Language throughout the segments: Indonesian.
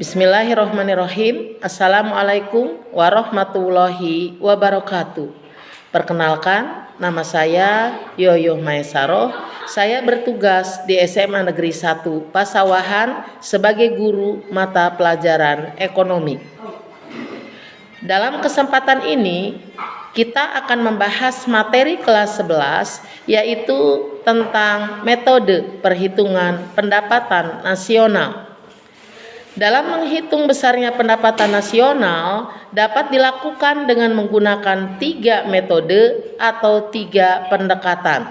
Bismillahirrahmanirrahim. Assalamualaikum warahmatullahi wabarakatuh. Perkenalkan, nama saya Yoyo Maesaroh. Saya bertugas di SMA Negeri 1 Pasawahan sebagai guru mata pelajaran ekonomi. Dalam kesempatan ini, kita akan membahas materi kelas 11, yaitu tentang metode perhitungan pendapatan nasional. Dalam menghitung besarnya pendapatan nasional dapat dilakukan dengan menggunakan 3 metode atau 3 pendekatan.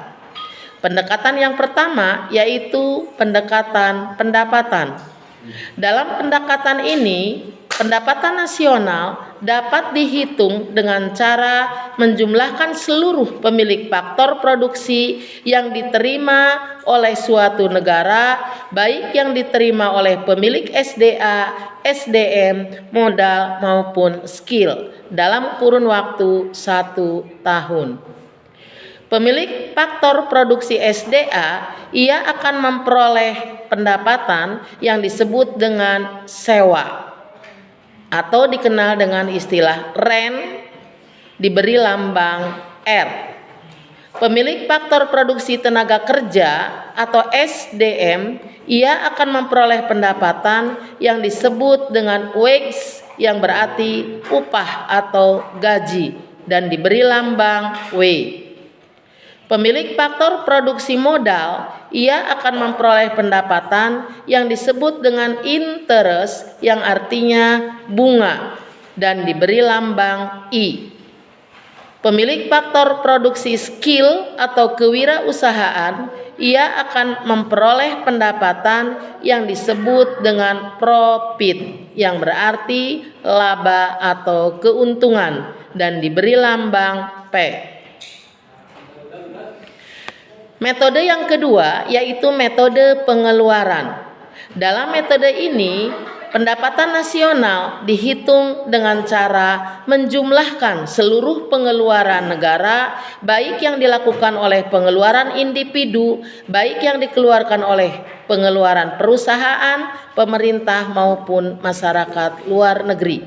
Pendekatan yang pertama yaitu pendekatan pendapatan. Dalam pendekatan ini, pendapatan nasional dapat dihitung dengan cara menjumlahkan seluruh pemilik faktor produksi yang diterima oleh suatu negara, baik yang diterima oleh pemilik SDA, SDM, modal maupun skill dalam kurun waktu 1 tahun. Pemilik faktor produksi SDA, ia akan memperoleh pendapatan yang disebut dengan sewa atau dikenal dengan istilah rent, diberi lambang R. Pemilik faktor produksi tenaga kerja atau SDM, ia akan memperoleh pendapatan yang disebut dengan wage, yang berarti upah atau gaji, dan diberi lambang W. Pemilik faktor produksi modal, ia akan memperoleh pendapatan yang disebut dengan interest, yang artinya bunga, dan diberi lambang I. Pemilik faktor produksi skill atau kewirausahaan, ia akan memperoleh pendapatan yang disebut dengan profit, yang berarti laba atau keuntungan, dan diberi lambang P. Metode yang kedua yaitu metode pengeluaran. Dalam metode ini, pendapatan nasional dihitung dengan cara menjumlahkan seluruh pengeluaran negara, baik yang dilakukan oleh pengeluaran individu, baik yang dikeluarkan oleh pengeluaran perusahaan, pemerintah maupun masyarakat luar negeri.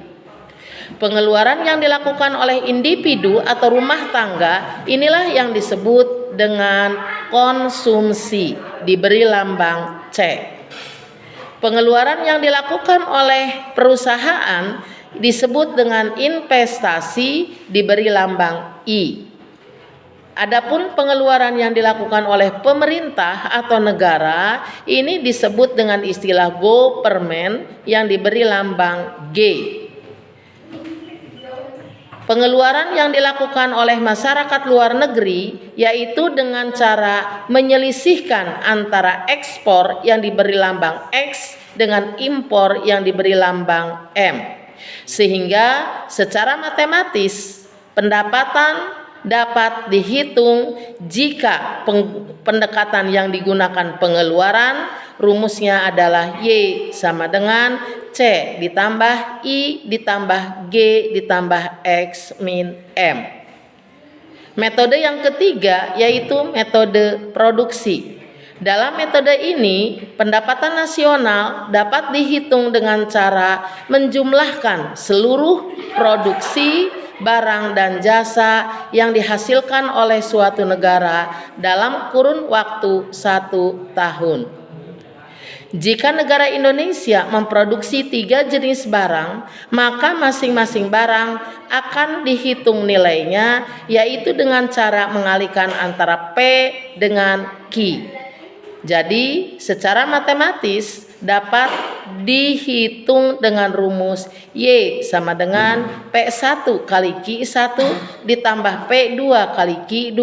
Pengeluaran yang dilakukan oleh individu atau rumah tangga, inilah yang disebut dengan konsumsi, diberi lambang C. Pengeluaran yang dilakukan oleh perusahaan disebut dengan investasi, diberi lambang I. Adapun pengeluaran yang dilakukan oleh pemerintah atau negara, ini disebut dengan istilah government, yang diberi lambang G. Pengeluaran yang dilakukan oleh masyarakat luar negeri yaitu dengan cara menyelisihkan antara ekspor yang diberi lambang X dengan impor yang diberi lambang M. Sehingga secara matematis pendapatan dapat dihitung jika pendekatan yang digunakan pengeluaran rumusnya adalah Y sama dengan C ditambah I ditambah G ditambah X min M. Metode yang ketiga yaitu metode produksi. Dalam metode ini, pendapatan nasional dapat dihitung dengan cara menjumlahkan seluruh produksi barang dan jasa yang dihasilkan oleh suatu negara dalam kurun waktu 1 tahun. Jika negara Indonesia memproduksi 3 jenis barang, maka masing-masing barang akan dihitung nilainya, yaitu dengan cara mengalihkan antara P dengan Q. Jadi, secara matematis dapat dihitung dengan rumus Y sama dengan P1 kali Q1 ditambah P2 kali Q2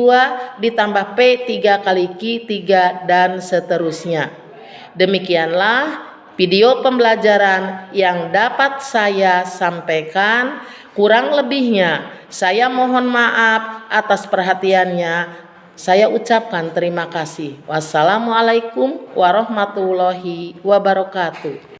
ditambah P3 kali Q3 dan seterusnya. Demikianlah video pembelajaran yang dapat saya sampaikan. Kurang lebihnya saya mohon maaf atas perhatiannya. Saya ucapkan terima kasih. Wassalamualaikum warahmatullahi wabarakatuh.